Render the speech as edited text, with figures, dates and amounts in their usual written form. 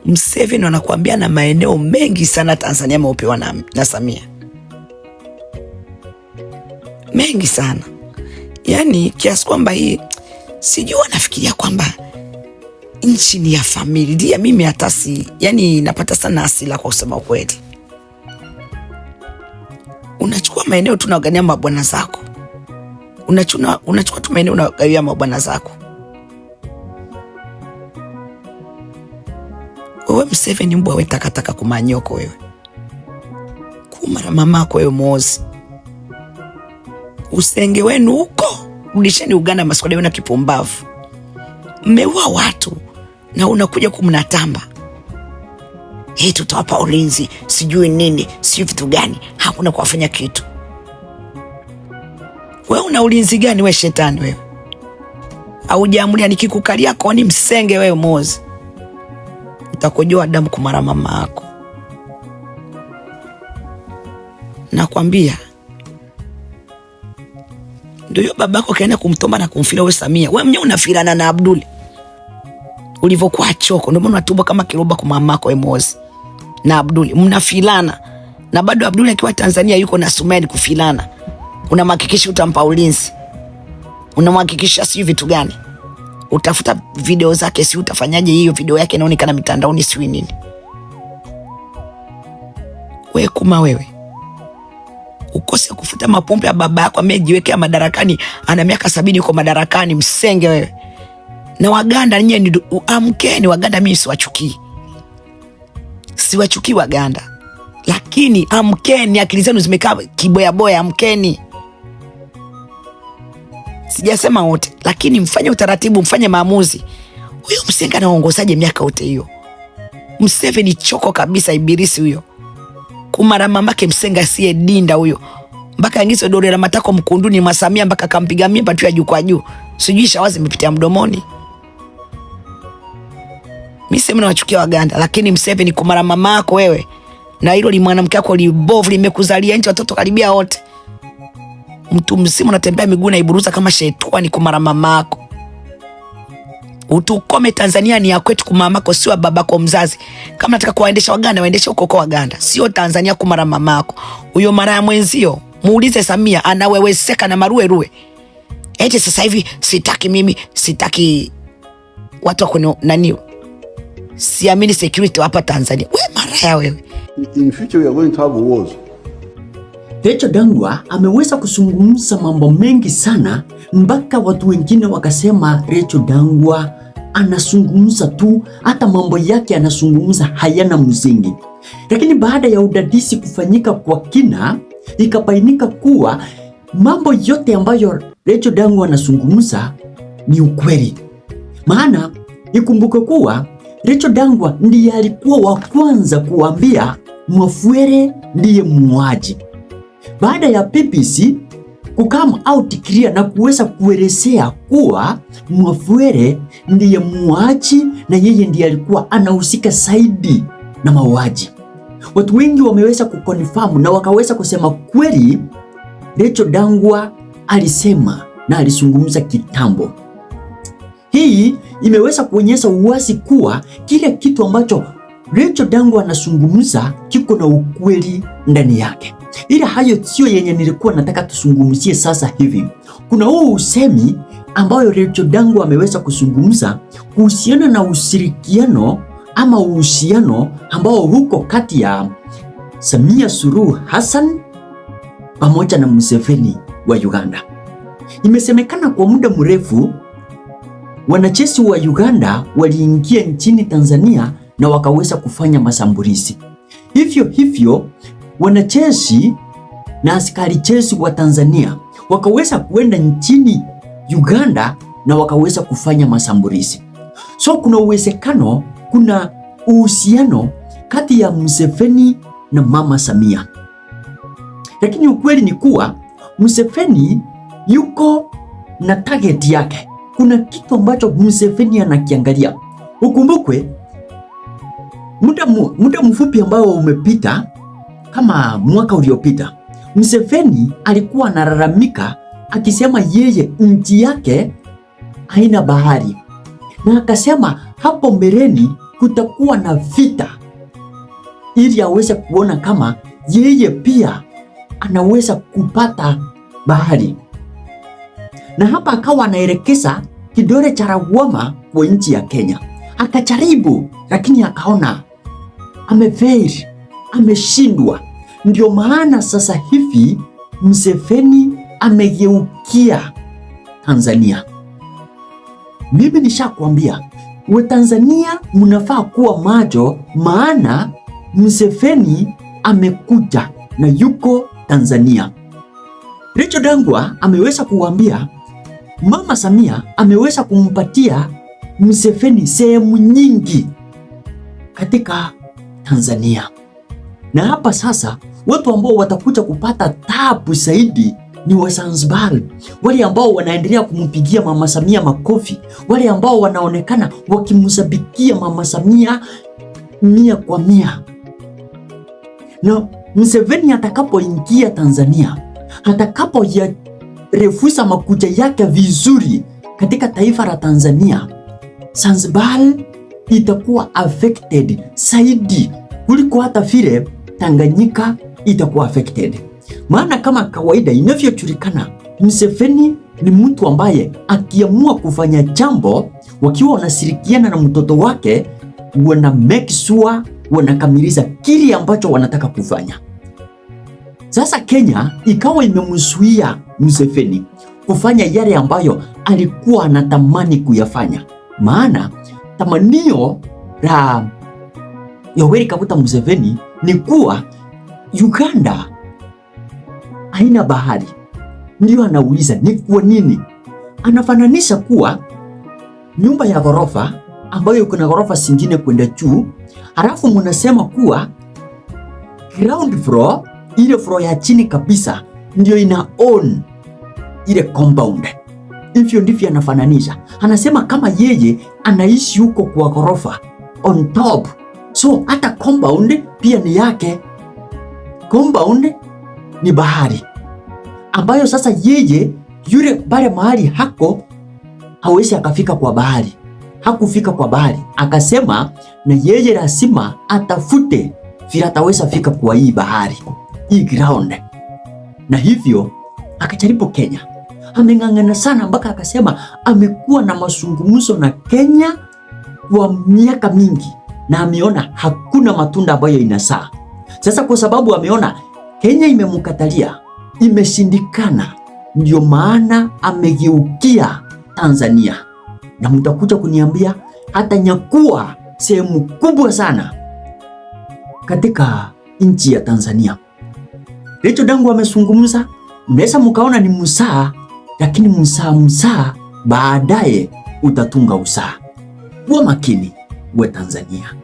Museveni anakuambia na maeneo mengi sana Tanzania meupewa na Samia. Mengi sana. Yani kiasi kwamba hii sijui wanafikiria kwamba nchi ni ya familia. Mimi hata yani napata sana hasira kwa kusema ukweli. Unachukua maeneo tunagania mabwana zako. Unachukua tu maeneo unagawia mabwana zako. Wewe Museveni mbwa wewe takataka kumanyoko wewe. Kumara mamako wewe mozi. Usenge wenu huko. Rudisheni Uganda maswala yenu kipumbavu. Mmeua watu na unakuja kumnatamba. Tutawapa ulinzi, sijui nini, sijui vitu gani. Hakuna kuwafanya kitu. Wewe una ulinzi gani wewe shetani wewe? Au jamulia nikikukalia koni msenge wewe mozi. Utakojoa damu kumara mama yako. Nakwambia. Ndio babako kaenda kumtomba na kumfila wewe Samia. Wewe mwenyewe unafilana na Abduli. Ulivyokuwa choko ndio maana unatumba kama kiroba kwa mamako Emozi. Na Abduli mnafilana. Na bado Abduli akiwa Tanzania yuko na Sumeni kufilana. Unamhakikisha utampa ulinzi. Unamhakikisha si vitu gani? Utafuta video zake, si utafanyaje hiyo video yake inaonekana mitandaoni si nini? Wewe kuma wewe. Ukose kufuta mapombe ya baba yako amejiwekea madarakani, ana miaka 70 yuko madarakani, msenge wewe. Na Waganda nyinyi amkeni. Waganda mimi siwachukii. Siwachukii Waganda. Lakini amkeni, akili zenu zimekaa kiboya boya, amkeni. Sijasema wote, lakini mfanye utaratibu, mfanye maamuzi. Huyo Msenga anaongozaje miaka yote hiyo? Museveni choko kabisa, ibilisi huyo. Kumara mamake Msenga siye dinda huyo. Mpaka angizo dole la matako mkunduni Masamia mpaka kampiga mimba tu ya juu kwa juu. Sijui shawazi imepitia mdomoni. Mimi sema nawachukia Waganda, lakini Museveni kumara mamako wewe. Na hilo li mwanamke wako libovu limekuzalia nje watoto karibia wote. Mtu mzima unatembea miguu na iburuza kama shetani kumara mamako. Utukome Tanzania ni ya kwetu kumamako, sio babako mzazi. Kama nataka kuwaendesha Waganda, waendeshe huko kwa Waganda. Sio Tanzania kumara mamako. Huyo mara ya mwenzio, muulize Samia anaweweseka na maruwe. Eti sasa hivi sitaki watu wako nani? Siamini security hapa Tanzania. Wewe maraya wewe. In future we are going to have wars. Rachel Dangwa ameweza kuzungumza mambo mengi sana mpaka watu wengine wakasema Rachel Dangwa anazungumza tu, hata mambo yake anazungumza hayana msingi. Lakini baada ya udadisi kufanyika kwa kina, ikabainika kuwa mambo yote ambayo Rachel Dangwa anazungumza ni ukweli. Maana ikumbuke kuwa Rachel Dangwa ndiye alikuwa wa kwanza kuambia Mafuere ndiye muuaji. Baada ya BBC kukam out clear na kuweza kuelezea kuwa Mafuere ndiye muuaji na yeye ndiye alikuwa anahusika zaidi na mauaji, watu wengi wameweza kuconfirm na wakaweza kusema kweli Rachel Dangwa alisema na alizungumza kitambo. Hii imeweza kuonyesha uwazi kuwa kile kitu ambacho Rachel Dangwa anazungumza kiko na ukweli ndani yake. Ila hayo sio yenye nilikuwa nataka tuzungumzie sasa hivi. Kuna huu usemi ambayo Rachel Dangwa ameweza kuzungumza kuhusiana na ushirikiano ama uhusiano ambao huko kati ya Samia Suluhu Hassan pamoja na Museveni wa Uganda. Imesemekana kwa muda mrefu wanajeshi wa Uganda waliingia nchini Tanzania na wakaweza kufanya mashambulizi. Hivyo wanajeshi na askari jeshi wa Tanzania wakaweza kuenda nchini Uganda na wakaweza kufanya mashambulizi. So kuna uwezekano, kuna uhusiano kati ya Museveni na Mama Samia. Lakini ukweli ni kuwa Museveni yuko na target yake. Kuna kitu ambacho Museveni anakiangalia. Ukumbukwe muda mfupi ambao umepita, kama mwaka uliopita, Museveni alikuwa analalamika akisema yeye nchi yake haina bahari, na akasema hapo mbeleni kutakuwa na vita ili aweze kuona kama yeye pia anaweza kupata bahari. Na hapa akawa anaelekeza kidole cha lawama kwa nchi ya Kenya. Akajaribu lakini akaona amefail, ameshindwa. Ndio maana sasa hivi Museveni amegeukia Tanzania. Mimi nishakwambia Watanzania mnafaa kuwa macho, maana Museveni amekuja na yuko Tanzania. Rachel Dangwa ameweza kuambia Mama Samia ameweza kumpatia Museveni sehemu nyingi katika Tanzania. Na hapa sasa watu ambao watakuja kupata tabu zaidi ni Wazanzibar, wale ambao wanaendelea kumpigia Mama Samia makofi, wale ambao wanaonekana wakimsabikia Mama Samia 100%. Na Museveni atakapoingia Tanzania, atakapo yarefusa makucha yake vizuri katika taifa la Tanzania, Zanzibar itakuwa affected zaidi kuliko hata vile Tanganyika itakuwa affected. Maana kama kawaida inavyojulikana, Museveni ni mtu ambaye akiamua kufanya jambo, wakiwa wanashirikiana na mtoto wake, wana make sure wanakamiliza kile ambacho wanataka kufanya. Sasa Kenya ikawa imemzuia Museveni kufanya yale ambayo alikuwa anatamani kuyafanya. Maana tamanio la Yoweri Kaguta Museveni ni kuwa Uganda haina bahari. Ndio anauliza ni kwa nini? Anafananisha kuwa nyumba ya ghorofa ambayo kuna ghorofa zingine kwenda juu, halafu mnasema kuwa ground floor, ile floor ya chini kabisa ndio ina own ile compound. Hivyo ndivyo anafananisha. Anasema kama yeye anaishi huko kwa ghorofa on top, so hata compound pia ni yake. Compound ni bahari ambayo sasa yeye yule pale mahali hako hawezi akafika kwa bahari. Hakufika kwa bahari, akasema na yeye lazima atafute vile ataweza fika kwa hii bahari, hii ground. Na hivyo akajaribu Kenya. Ameng'ang'ana sana mpaka akasema amekuwa na mazungumzo na Kenya kwa miaka mingi na ameona hakuna matunda ambayo inasaa. Sasa kwa sababu ameona Kenya imemkatalia, imeshindikana, ndio maana amegeukia Tanzania. Na mtakuja kuniambia hata nyakua sehemu kubwa sana katika nchi ya Tanzania. Rachel Dangwa amezungumza, mnaweza mkaona ni msaa, lakini msaa baadaye utatunga usaa. Kuwa makini wa Tanzania.